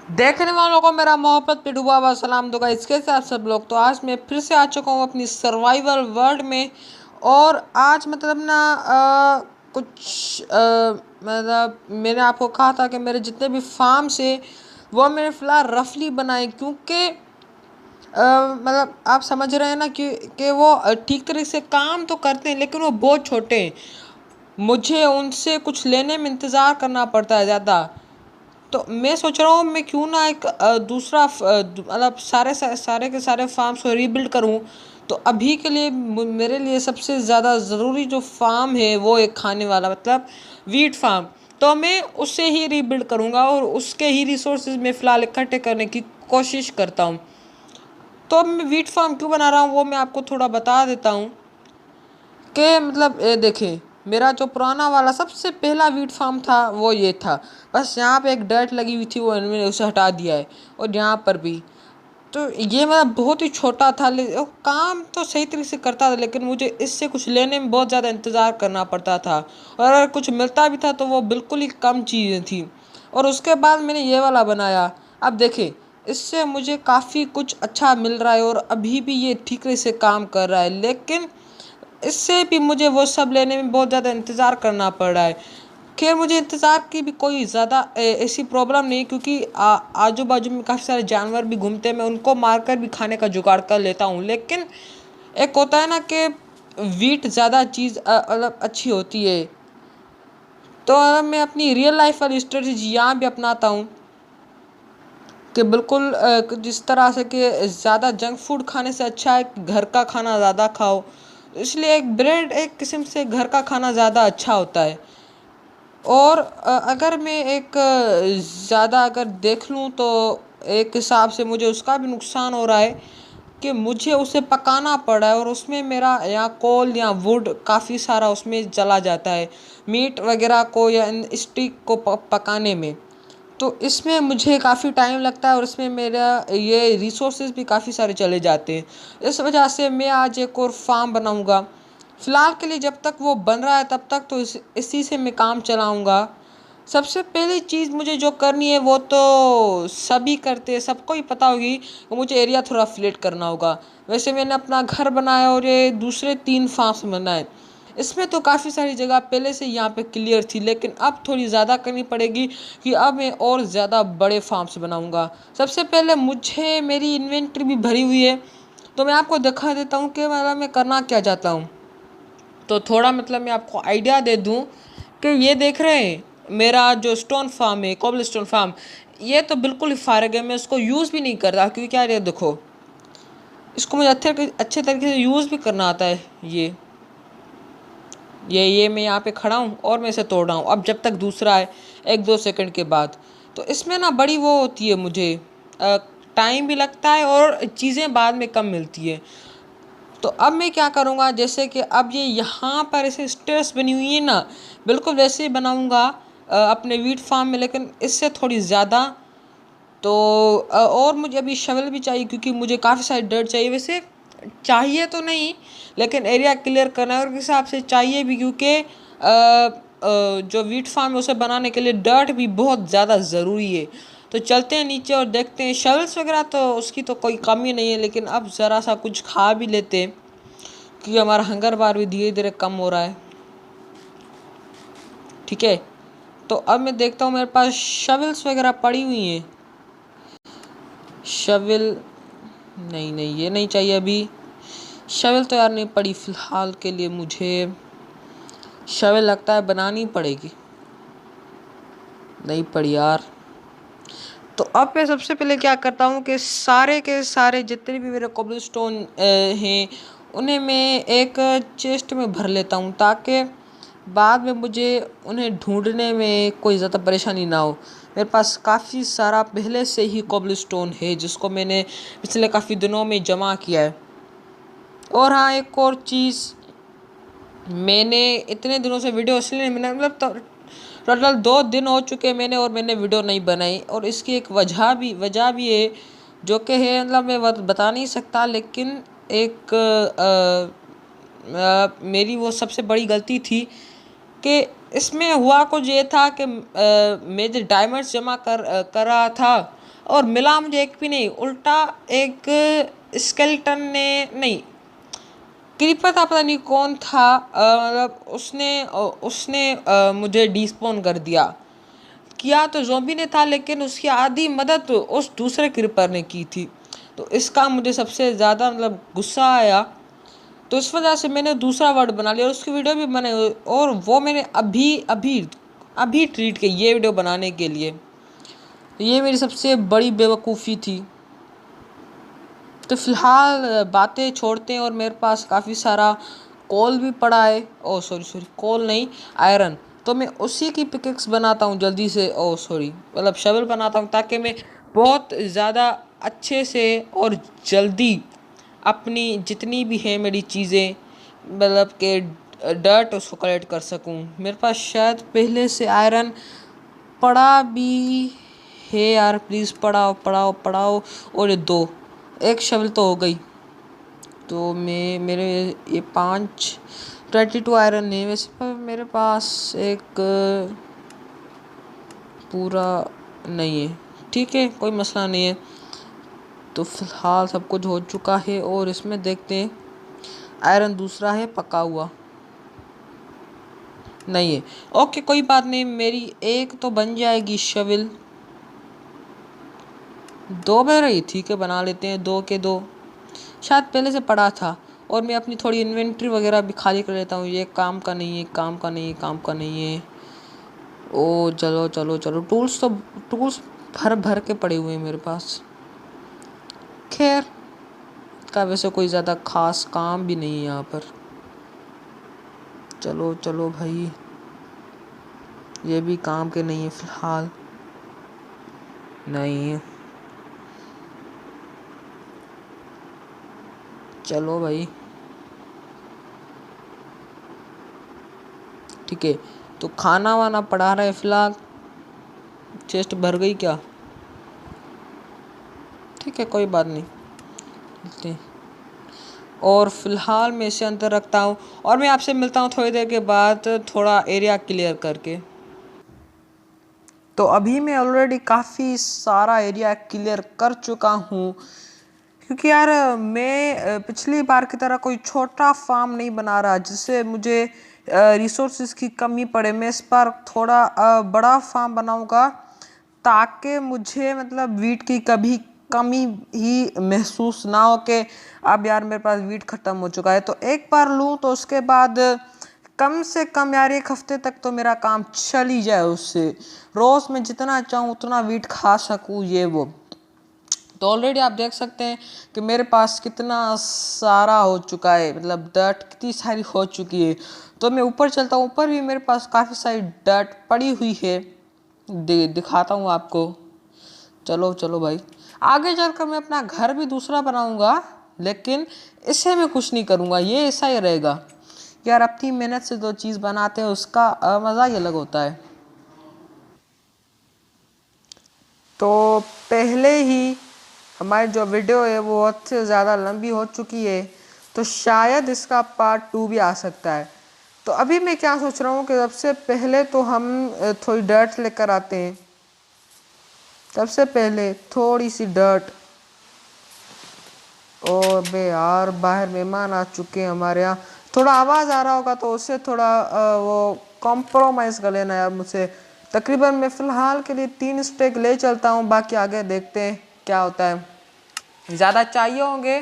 देखने वालों को मेरा मोहब्बत पे डूबा हुआ सलाम दूंगा। इसके साथ सब लोग तो आज मैं फिर से आ चुका हूँ अपनी सर्वाइवल वर्ल्ड में। और आज मतलब ना कुछ मतलब मैंने आपको कहा था कि मेरे जितने भी फार्म्स है वो मैंने फ़िलहाल रफली बनाए, क्योंकि मतलब आप समझ रहे हैं ना कि वो ठीक तरीके से काम तो करते हैं लेकिन वो बहुत छोटे हैं। मुझे उनसे कुछ लेने में इंतज़ार करना पड़ता है ज़्यादा। तो मैं सोच रहा हूँ मैं क्यों ना एक दूसरा मतलब सारे के सारे फार्म्स को रीबिल्ड करूँ। तो अभी के लिए मेरे लिए सबसे ज़्यादा ज़रूरी जो फार्म है वो एक खाने वाला, मतलब वीट फार्म। तो मैं उससे ही रीबिल्ड करूँगा और उसके ही रिसोर्सेज में फ़िलहाल इकट्ठे करने की कोशिश करता हूँ। तो अब मैं वीट फार्म क्यों बना रहा हूँ वो मैं आपको थोड़ा बता देता हूँ कि मतलब ये देखें, मेरा जो पुराना वाला सबसे पहला वीट फार्म था वो ये था। बस यहाँ पे एक डर्ट लगी हुई थी, वो मैंने उसे हटा दिया है। और यहाँ पर भी तो ये मतलब बहुत ही छोटा था, काम तो सही तरीके से करता था लेकिन मुझे इससे कुछ लेने में बहुत ज़्यादा इंतज़ार करना पड़ता था। और अगर कुछ मिलता भी था तो वो बिल्कुल ही कम चीज़ें थी। और उसके बाद मैंने ये वाला बनाया। अब देखें, इससे मुझे काफ़ी कुछ अच्छा मिल रहा है और अभी भी ये ठीक तरह से काम कर रहा है, लेकिन इससे भी मुझे वो सब लेने में बहुत ज़्यादा इंतज़ार करना पड़ रहा है। खैर, मुझे इंतज़ार की भी कोई ज़्यादा ऐसी प्रॉब्लम नहीं, क्योंकि आजू बाजू में काफ़ी सारे जानवर भी घूमते हैं, मैं उनको मारकर भी खाने का जुगाड़ कर लेता हूँ। लेकिन एक होता है ना कि वीट ज़्यादा चीज़ मतलब अच्छी होती है। तो मैं अपनी रियल लाइफ वाली स्ट्रेटजी यहाँ भी अपनाता हूँ कि बिल्कुल जिस तरह से कि ज़्यादा जंक फूड खाने से अच्छा है कि घर का खाना ज़्यादा खाओ। इसलिए एक ब्रेड एक किस्म से घर का खाना ज़्यादा अच्छा होता है। और अगर मैं एक ज़्यादा अगर देख लूँ तो एक हिसाब से मुझे उसका भी नुकसान हो रहा है कि मुझे उसे पकाना पड़ रहा है और उसमें मेरा या कोल या वुड काफ़ी सारा उसमें चला जाता है, मीट वगैरह को या स्टिक को पकाने में। तो इसमें मुझे काफ़ी टाइम लगता है और इसमें मेरा ये रिसोर्सेज भी काफ़ी सारे चले जाते हैं। इस वजह से मैं आज एक और फार्म बनाऊंगा। फ़िलहाल के लिए जब तक वो बन रहा है तब तक तो इसी से मैं काम चलाऊंगा। सबसे पहली चीज़ मुझे जो करनी है वो तो सभी करते हैं, सबको ही पता होगी कि मुझे एरिया थोड़ा फ्लैट करना होगा। वैसे मैंने अपना घर बनाया और ये दूसरे 3 फार्म्स बनाए। इसमें तो काफ़ी सारी जगह पहले से यहाँ पे क्लियर थी, लेकिन अब थोड़ी ज़्यादा करनी पड़ेगी कि अब मैं और ज़्यादा बड़े फार्म्स बनाऊँगा। सबसे पहले मुझे मेरी इन्वेंट्री भी भरी हुई है, तो मैं आपको दिखा देता हूँ कि मतलब मैं करना क्या चाहता हूँ। तो थोड़ा मतलब मैं आपको आइडिया दे दूँ कि ये देख रहे हैं मेरा जो स्टोन फार्म है, कोबल स्टोन फार्म, ये तो बिल्कुल ही फारग है। मैं इसको यूज़ भी नहीं करता, क्योंकि क्या ये देखो, इसको मुझे अच्छे तरीके से यूज़ भी करना आता है। ये मैं यहाँ पे खड़ा हूँ और मैं इसे तोड़ रहा हूँ अब जब तक दूसरा है 1-2 सेकंड के बाद। तो इसमें ना बड़ी वो होती है, मुझे टाइम भी लगता है और चीज़ें बाद में कम मिलती है। तो अब मैं क्या करूँगा, जैसे कि अब ये यहाँ पर ऐसे स्टेयर्स बनी हुई है ना, बिल्कुल वैसे ही बनाऊँगा अपने वीट फार्म में, लेकिन इससे थोड़ी ज़्यादा। तो और मुझे अभी शवल भी चाहिए, क्योंकि मुझे काफ़ी सारी डर्ट चाहिए। वैसे चाहिए तो नहीं, लेकिन एरिया क्लियर करना है और उस हिसाब से चाहिए भी, क्योंकि जो वीट फार्म है उसे बनाने के लिए डर्ट भी बहुत ज़्यादा ज़रूरी है। तो चलते हैं नीचे और देखते हैं। शवल्स वगैरह तो उसकी तो कोई कमी नहीं है, लेकिन अब ज़रा सा कुछ खा भी लेते हैं, क्योंकि हमारा हंगर बार भी धीरे धीरे कम हो रहा है। ठीक है, तो अब मैं देखता हूँ मेरे पास शवल्स वगैरह पड़ी हुई हैं। शवल नहीं नहीं, ये नहीं चाहिए अभी। शवल तो यार नहीं पड़ी फ़िलहाल के लिए, मुझे शवल लगता है बनानी पड़ेगी। नहीं पड़ी यार। तो अब मैं सबसे पहले क्या करता हूँ कि सारे के सारे जितने भी मेरे कोबलस्टोन हैं उन्हें मैं एक चेस्ट में भर लेता हूँ, ताकि बाद में मुझे उन्हें ढूंढने में कोई ज़्यादा परेशानी ना हो। मेरे पास काफ़ी सारा पहले से ही कोबलस्टोन है जिसको मैंने पिछले काफ़ी दिनों में जमा किया है। और हाँ, एक और चीज़, मैंने इतने दिनों से वीडियो इसलिए नहीं बनाई, मतलब टोटल 2 दिन हो चुके मैंने वीडियो नहीं बनाई। और इसकी एक वजह भी है, जो कि है मतलब मैं बता नहीं सकता, लेकिन एक मेरी वो सबसे बड़ी गलती थी कि इसमें हुआ कुछ ये था कि मैं जो डायमंड्स जमा कर रहा था, और मिला मुझे एक भी नहीं, उल्टा एक स्केलेटन ने, नहीं क्रीपर था, पता नहीं कौन था, मतलब उसने मुझे डिस्पॉन कर दिया। किया तो ज़ॉम्बी ने था, लेकिन उसकी आधी मदद उस दूसरे क्रीपर ने की थी। तो इसका मुझे सबसे ज़्यादा मतलब गुस्सा आया। तो इस वजह से मैंने दूसरा वर्ड बना लिया और उसकी वीडियो भी बनाई, और वो मैंने अभी अभी अभी ट्रीट की ये वीडियो बनाने के लिए। ये मेरी सबसे बड़ी बेवकूफ़ी थी। तो फिलहाल बातें छोड़ते हैं, और मेरे पास काफ़ी सारा कोल भी पड़ा है। ओह सॉरी सॉरी, कोल नहीं, आयरन। तो मैं उसी की पिकेक्स बनाता हूँ जल्दी से, ओह सॉरी मतलब शवल बनाता हूँ, ताकि मैं बहुत ज़्यादा अच्छे से और जल्दी अपनी जितनी भी है मेरी चीज़ें, मतलब कि डर्ट, उसको कलेक्ट कर सकूँ। मेरे पास शायद पहले से आयरन पड़ा भी है यार, प्लीज़ पढ़ाओ पढ़ाओ पढ़ाओ। और ये दो, एक शवल तो हो गई। तो मैं मेरे ये 22 आयरन है वैसे, पर मेरे पास एक पूरा नहीं है। ठीक है, कोई मसला नहीं है। तो फिलहाल सब कुछ हो चुका है, और इसमें देखते हैं आयरन दूसरा है पका हुआ नहीं है। ओके कोई बात नहीं, मेरी एक तो बन जाएगी शवल। दो बन रही, ठीक है बना लेते हैं, दो के दो। शायद पहले से पड़ा था, और मैं अपनी थोड़ी इन्वेंट्री वगैरह भी खाली कर लेता हूँ। ये काम का नहीं है, काम का नहीं है, काम का नहीं है। ओ चलो चलो चलो, टूल्स भर भर के पड़े हुए हैं मेरे पास। खैर का वैसे कोई ज़्यादा खास काम भी नहीं है यहाँ पर। चलो चलो भाई, ये भी काम के नहीं है फिलहाल, नहीं है। चलो भाई ठीक है। तो खाना वाना पड़ा रहा है फिलहाल। चेस्ट भर गई क्या? ठीक है कोई बात नहीं, चलते हैं। और फिलहाल मैं इसे अंदर रखता हूँ, और मैं आपसे मिलता हूँ थोड़ी देर के बाद, थोड़ा एरिया क्लियर करके। तो अभी मैं ऑलरेडी काफ़ी सारा एरिया क्लियर कर चुका हूँ, क्योंकि यार मैं पिछली बार की तरह कोई छोटा फार्म नहीं बना रहा जिससे मुझे रिसोर्सेज की कमी पड़े। मैं इस बार थोड़ा बड़ा फार्म बनाऊंगा, ताकि मुझे मतलब वीट की कभी कमी ही महसूस ना हो कि अब यार मेरे पास वीट ख़त्म हो चुका है। तो एक बार लूँ तो उसके बाद कम से कम यार एक हफ्ते तक तो मेरा काम चल ही जाए उससे। रोज़ मैं जितना चाहूँ उतना वीट खा सकूँ ये वो। तो ऑलरेडी आप देख सकते हैं कि मेरे पास कितना सारा हो चुका है, मतलब डर्ट कितनी सारी हो चुकी है। तो मैं ऊपर चलता हूँ, ऊपर भी मेरे पास काफ़ी सारी डर्ट पड़ी हुई है, दिखाता हूँ आपको। चलो चलो भाई, आगे चलकर मैं अपना घर भी दूसरा बनाऊंगा, लेकिन इससे मैं कुछ नहीं करूँगा, ये ऐसा ही रहेगा। यार अपनी मेहनत से जो चीज़ बनाते हैं उसका मज़ा ही अलग होता है। तो पहले ही हमारी जो वीडियो है वो बहुत से ज़्यादा लंबी हो चुकी है, तो शायद इसका पार्ट 2 भी आ सकता है। तो अभी मैं क्या सोच रहा हूँ कि सबसे पहले तो हम थोड़ी डर्ट लेकर आते हैं। सबसे पहले थोड़ी सी डर्ट। और बे यार बाहर मेहमान आ चुके हैं हमारे यहाँ, थोड़ा आवाज़ आ रहा होगा तो उससे थोड़ा वो कॉम्प्रोमाइज़ कर लेना यार मुझसे। तकरीबन मैं फ़िलहाल के लिए 3 स्टेक ले चलता हूँ, बाकी आगे देखते हैं क्या होता है। ज़्यादा चाहिए होंगे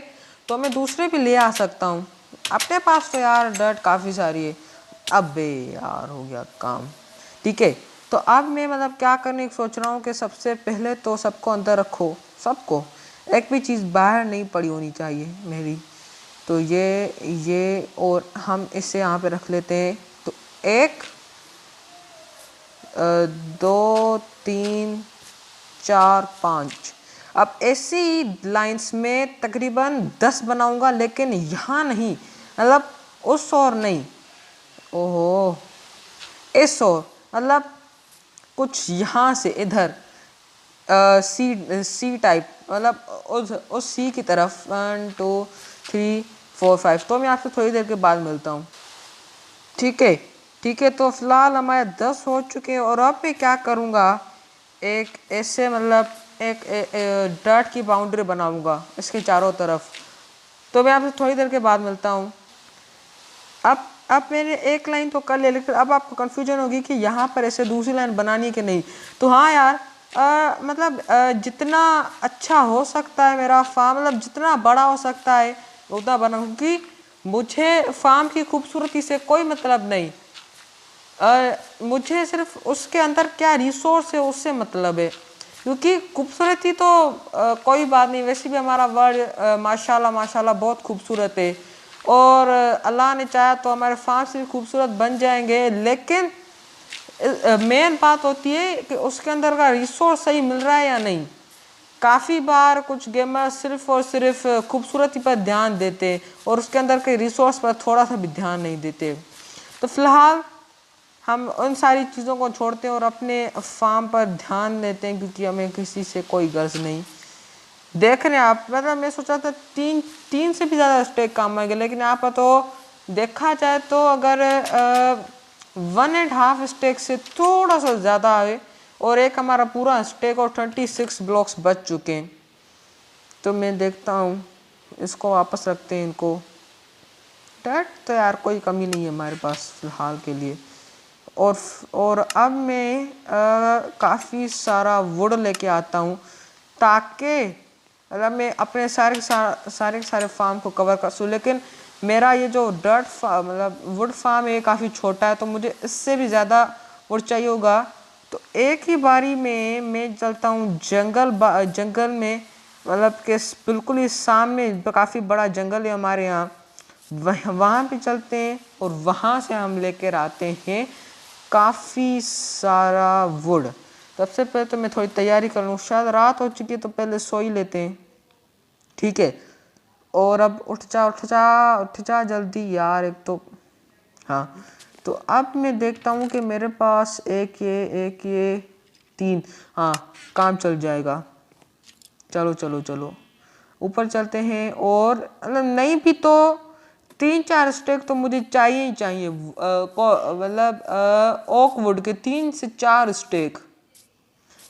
तो मैं दूसरे भी ले आ सकता हूँ। अपने पास तो यार डर्ट काफ़ी सारी है। अबे यार हो गया काम। ठीक है, तो अब मैं मतलब क्या करने की सोच रहा हूँ कि सबसे पहले तो सबको अंदर रखो, सबको, एक भी चीज़ बाहर नहीं पड़ी होनी चाहिए मेरी। तो ये और हम इसे यहाँ पे रख लेते हैं। तो 1 2 3 4 5। अब ऐसी लाइंस में तकरीबन 10 बनाऊंगा, लेकिन यहाँ नहीं, मतलब उस और नहीं, ओहो इस और, मतलब कुछ यहाँ से इधर सी टाइप, मतलब उस सी की तरफ। 1 2 3 4 5। तो मैं आपसे थोड़ी देर के बाद मिलता हूँ। ठीक है ठीक है, तो फिलहाल हमारे 10 हो चुके हैं, और अब मैं क्या करूँगा, एक ऐसे मतलब एक डर्ट की बाउंड्री बनाऊंगा इसके चारों तरफ। तो मैं आपसे थोड़ी देर के बाद मिलता हूँ। अब मैंने एक लाइन तो कर लिया, लेकिन अब आपको कन्फ्यूजन होगी कि यहाँ पर ऐसे दूसरी लाइन बनानी है कि नहीं। तो हाँ यार, मतलब जितना अच्छा हो सकता है मेरा फार्म, मतलब जितना बड़ा हो सकता है उतना बना, क्योंकि मुझे फार्म की खूबसूरती से कोई मतलब नहीं। मुझे सिर्फ उसके अंदर क्या रिसोर्स है उससे मतलब है, क्योंकि खूबसूरती तो कोई बात नहीं। वैसे भी हमारा वर्ल्ड माशाल्लाह माशाल्लाह बहुत खूबसूरत है, और अल्लाह ने चाहा तो हमारे फार्म से भी खूबसूरत बन जाएंगे। लेकिन मेन बात होती है कि उसके अंदर का रिसोर्स सही मिल रहा है या नहीं। काफ़ी बार कुछ गेमर सिर्फ और सिर्फ खूबसूरती पर ध्यान देते और उसके अंदर के रिसोर्स पर थोड़ा सा भी ध्यान नहीं देते। तो फिलहाल हम उन सारी चीज़ों को छोड़ते हैं और अपने फार्म पर ध्यान देते हैं, क्योंकि हमें किसी से कोई गर्ज नहीं। देख रहे हैं आप, मतलब मैं सोचा था तीन से भी ज़्यादा स्टेक काम आएंगे, लेकिन यहाँ पर तो देखा जाए तो अगर 1.5 स्टेक से थोड़ा सा ज़्यादा आए और एक हमारा पूरा स्टेक और 26 ब्लॉक्स बच चुके हैं। तो मैं देखता हूँ, इसको वापस रखते हैं इनको। डट तो यार कोई कमी नहीं है हमारे पास फ़िलहाल के लिए। और अब मैं काफ़ी सारा वुड लेके आता हूँ, ताकि मतलब मैं अपने सारे फार्म को कवर कर सकूँ। लेकिन मेरा ये जो डर्ट फार्म मतलब वुड फार्म है काफ़ी छोटा है, तो मुझे इससे भी ज़्यादा वुड चाहिए होगा। तो एक ही बारी में मैं चलता हूँ जंगल में, मतलब कि बिल्कुल ही सामने काफ़ी बड़ा जंगल है हमारे यहाँ, वहाँ पे चलते हैं और वहाँ से हम लेकर आते हैं काफ़ी सारा वुड। सबसे पहले तो मैं थोड़ी तैयारी कर लूँ, शायद रात हो चुकी है तो पहले सो ही लेते हैं, ठीक है। और अब उठ जा जल्दी यार, एक तो हाँ। तो अब मैं देखता हूँ कि मेरे पास एक ये 3, हाँ काम चल जाएगा। चलो ऊपर चलते हैं, और मतलब नहीं भी तो 3-4 स्टेक तो मुझे चाहिए ही चाहिए, मतलब ओक वुड के 3 से 4 स्टेक,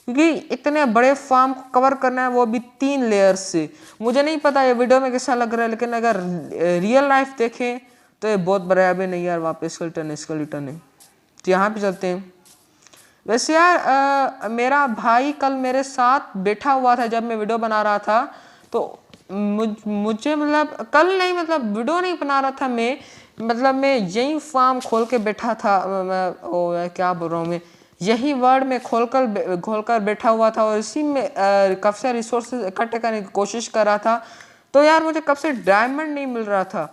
क्योंकि इतने बड़े फार्म को कवर करना है, वो भी 3 लेयर्स से। मुझे नहीं पता ये वीडियो में कैसा लग रहा है, लेकिन अगर रियल लाइफ देखें तो ये बहुत बड़ा है। नहीं यार, वहाँ पे स्केलेटन है। तो यहाँ पे चलते हैं। वैसे यार मेरा भाई कल मेरे साथ बैठा हुआ था जब मैं वीडियो बना रहा था, तो मुझे मतलब कल नहीं, मतलब वीडियो नहीं बना रहा था मैं, मतलब मैं यही फार्म खोल के बैठा था। क्या बोल रहा हूँ मैं, यही वर्ड में खोलकर बैठा हुआ था, और इसी में काफ़ी सारे रिसोर्सेज इकट्ठे करने की कोशिश कर रहा था। तो यार मुझे कब से डायमंड नहीं मिल रहा था,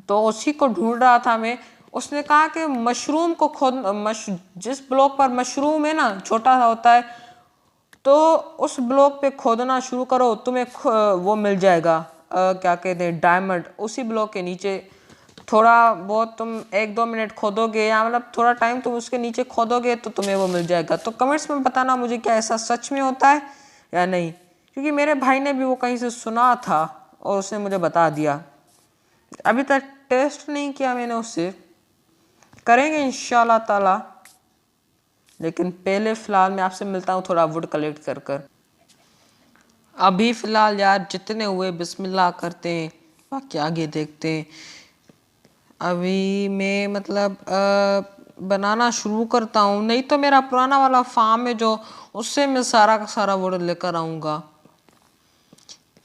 तो उसी को ढूंढ रहा था मैं। उसने कहा कि मशरूम को जिस ब्लॉक पर मशरूम है ना, छोटा सा होता है, तो उस ब्लॉक पे खोदना शुरू करो, तुम्हें वो मिल जाएगा, क्या कहते हैं, डायमंड। उसी ब्लॉक के नीचे थोड़ा बहुत तुम 1-2 मिनट खोदोगे, या मतलब थोड़ा टाइम तुम उसके नीचे खोदोगे तो तुम्हें वो मिल जाएगा। तो कमेंट्स में बताना मुझे क्या ऐसा सच में होता है या नहीं, क्योंकि मेरे भाई ने भी वो कहीं से सुना था और उसने मुझे बता दिया। अभी तक टेस्ट नहीं किया मैंने उससे, करेंगे इंशाल्लाह ताला। लेकिन पहले फ़िलहाल मैं आपसे मिलता हूँ थोड़ा वुड कलेक्ट कर। अभी फ़िलहाल यार जितने हुए बिस्मिल्लाह करते हैं, बाकी आगे देखते हैं। अभी मैं मतलब बनाना शुरू करता हूँ, नहीं तो मेरा पुराना वाला फार्म है जो, उससे मैं सारा का सारा वुड लेकर आऊँगा।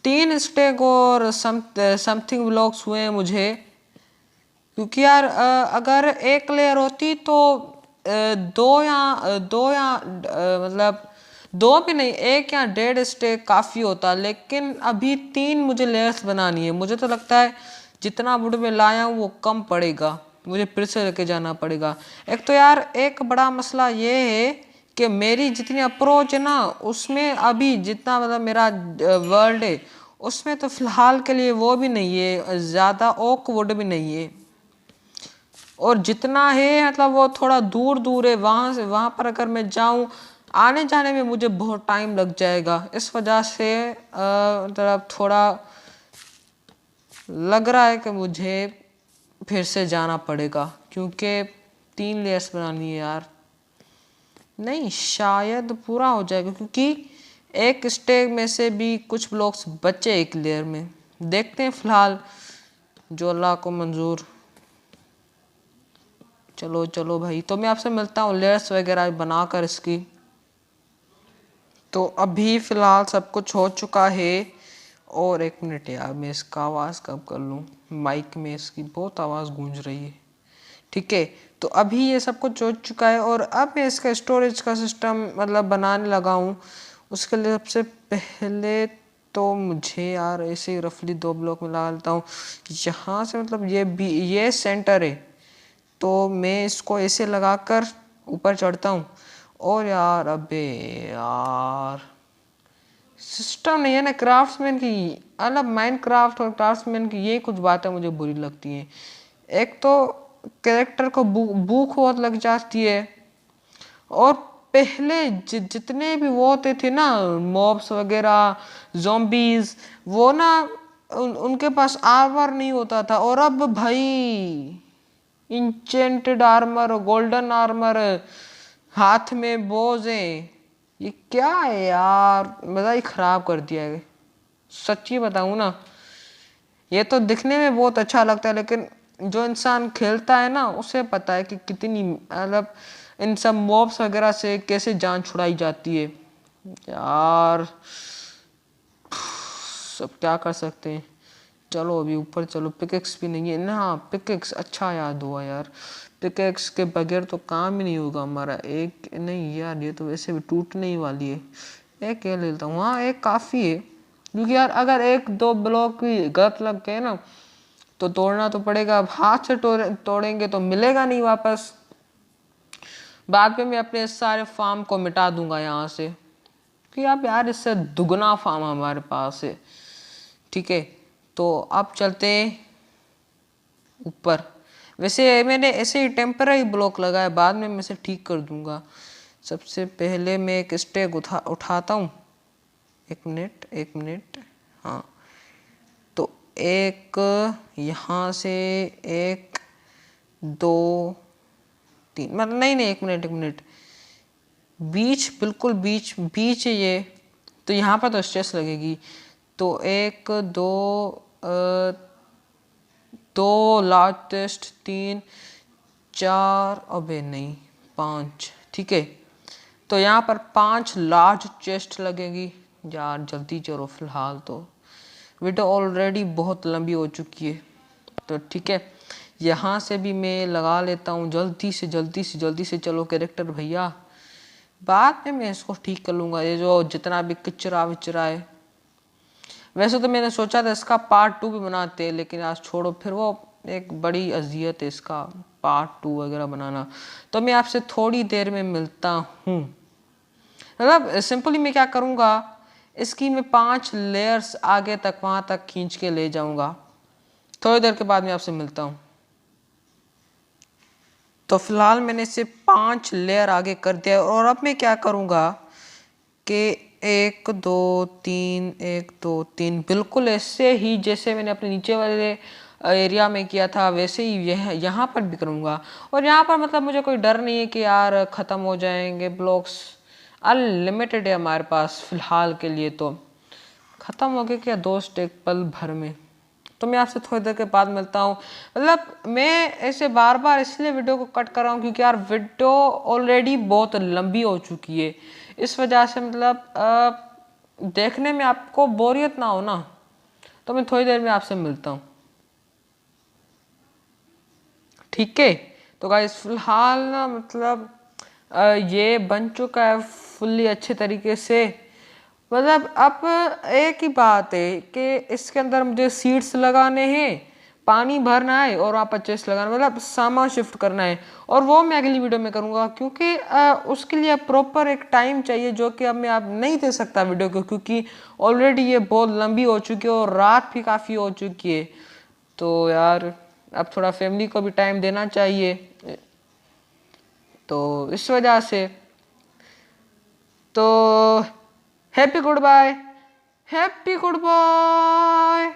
3 स्टेक और समथिंग ब्लॉक्स हुए मुझे, क्योंकि यार अगर एक लेयर होती तो दो या मतलब 2 भी नहीं, 1 या 1.5 स्टेक काफ़ी होता। लेकिन अभी 3 मुझे लेयर्स बनानी है। मुझे तो लगता है जितना वुड में लाया हूँ वो कम पड़ेगा, मुझे फिर से लेके जाना पड़ेगा। एक तो यार एक बड़ा मसला ये है कि मेरी जितनी अप्रोच है ना, उसमें अभी जितना मतलब मेरा वर्ल्ड है, उसमें तो फ़िलहाल के लिए वो भी नहीं है, ज़्यादा ओक वुड भी नहीं है, और जितना है मतलब वो थोड़ा दूर है। वहाँ पर अगर मैं जाऊँ, आने जाने में मुझे बहुत टाइम लग जाएगा। इस वजह से मतलब थोड़ा लग रहा है कि मुझे फिर से जाना पड़ेगा, क्योंकि 3 लेयर्स बनानी है यार। नहीं, शायद पूरा हो जाएगा, क्योंकि एक स्टेक में से भी कुछ ब्लॉक्स बचे एक लेयर में, देखते हैं फिलहाल जो अल्लाह को मंजूर। चलो चलो भाई, तो मैं आपसे मिलता हूँ लेयर्स वगैरह बनाकर इसकी। तो अभी फ़िलहाल सब कुछ हो चुका है। और एक मिनट यार, मैं इसका आवाज़ कब कर लूँ, माइक में इसकी बहुत आवाज़ गूंज रही है। ठीक है, तो अभी ये सब कुछ हो चुका है और अब मैं इसका स्टोरेज का सिस्टम मतलब बनाने लगा हूँ। उसके लिए सबसे पहले तो मुझे यार ऐसे रफली 2 ब्लॉक में लगा लेता हूँ। यहाँ से मतलब ये सेंटर है, तो मैं इसको ऐसे लगाकर ऊपर चढ़ता हूँ। और यार अबे यार, सिस्टम नहीं है ना क्राफ्ट्समैन की। मतलब माइनक्राफ्ट और क्राफ्ट्समैन की ये कुछ बातें मुझे बुरी लगती हैं। एक तो कैरेक्टर को भूख बहुत लग जाती है, और पहले जितने भी वो होते थे ना मॉब्स वगैरह, ज़ॉम्बीज, वो ना उनके पास आर्मर नहीं होता था। और अब भाई इंचेंटेड आर्मर, गोल्डन आर्मर, हाथ में बोझ है। ये क्या है यार, मज़ा ही ख़राब कर दिया है। सच्ची बताऊँ ना, ये तो दिखने में बहुत अच्छा लगता है, लेकिन जो इंसान खेलता है ना उसे पता है कि कितनी मतलब इन सब मॉब्स वगैरह से कैसे जान छुड़ाई जाती है यार। सब क्या कर सकते हैं। चलो अभी ऊपर चलो। पिकेक्स भी नहीं है ना, पिकेक्स अच्छा याद हुआ यार, पिकेक्स के बगैर तो काम ही नहीं होगा हमारा। एक नहीं यार, ये तो वैसे भी टूटने ही वाली है। एक ये ले लेता हूँ, हाँ एक काफ़ी है, क्योंकि यार अगर 1-2 ब्लॉक भी गलत लग गए ना तो तोड़ना तो पड़ेगा। अब हाथ से तोड़ेंगे तो मिलेगा नहीं वापस। बाद में मैं अपने सारे फार्म को मिटा दूंगा यहाँ से, कि अब यार इससे दुगना फार्म हमारे पास है। ठीक है, तो अब चलते ऊपर। वैसे मैंने ऐसे ही टेम्पररी ब्लॉक लगाया, बाद में मैं इसे ठीक कर दूंगा। सबसे पहले मैं एक स्टेक उठाता हूँ। एक मिनट, हाँ। तो एक यहाँ से, 1 2 3, मतलब नहीं, एक मिनट, बीच, बिल्कुल बीच बीच है ये, तो यहाँ पर तो स्ट्रेस लगेगी। तो 1 2 2 लार्ज टेस्ट, 3 4, अबे नहीं 5। ठीक है, तो यहाँ पर 5 लार्ज चेस्ट लगेगी। यार जल्दी चलो, फिलहाल तो वीडियो ऑलरेडी बहुत लंबी हो चुकी है। तो ठीक है, यहाँ से भी मैं लगा लेता हूँ जल्दी से। चलो कैरेक्टर भैया, बाद में मैं इसको ठीक कर लूँगा, ये जो जितना भी कचरा विचरा है। वैसे तो मैंने सोचा था इसका पार्ट 2 भी बनाते हैं, लेकिन आज छोड़ो, फिर वो एक बड़ी अजियत है इसका पार्ट 2 वगैरह बनाना। तो मैं आपसे थोड़ी देर में मिलता हूँ। मतलब सिंपली मैं क्या करूँगा, इसकी मैं 5 लेयर्स आगे तक वहाँ तक खींच के ले जाऊँगा। थोड़ी देर के बाद मैं आपसे मिलता हूँ। तो फिलहाल मैंने इसे 5 लेयर आगे कर दिया, और अब मैं क्या करूँगा कि 1 2 3 1 2 3 बिल्कुल ऐसे ही जैसे मैंने अपने नीचे वाले एरिया में किया था, वैसे ही यहाँ पर भी करूँगा। और यहाँ पर मतलब मुझे कोई डर नहीं है कि यार ख़त्म हो जाएंगे ब्लॉक्स, अनलिमिटेड है हमारे पास फ़िलहाल के लिए। तो ख़त्म हो गए क्या 2 स्टेक पल भर में। तो मैं आपसे थोड़ी देर के बाद मिलता हूँ। मतलब मैं ऐसे बार बार इसलिए वीडियो को कट कर रहा हूँ क्योंकि यार वीडियो ऑलरेडी बहुत लंबी हो चुकी है। इस वजह से मतलब देखने में आपको बोरियत ना हो ना, तो मैं थोड़ी देर में आपसे मिलता हूँ। ठीक है, तो गाइस फिलहाल ना मतलब ये बन चुका है फुल्ली अच्छे तरीके से। मतलब अब एक ही बात है कि इसके अंदर मुझे सीड्स लगाने हैं, पानी भरना है और वहाँ पर चेस्ट लगाना, मतलब सामान शिफ्ट करना है। और वो मैं अगली वीडियो में करूँगा, क्योंकि उसके लिए प्रॉपर एक टाइम चाहिए, जो कि अब मैं आप नहीं दे सकता वीडियो को, क्योंकि ऑलरेडी ये बहुत लंबी हो चुकी है और रात भी काफ़ी हो चुकी है। तो यार अब थोड़ा फैमिली को भी टाइम देना चाहिए, तो इस वजह से। तो happy goodbye, happy good bye.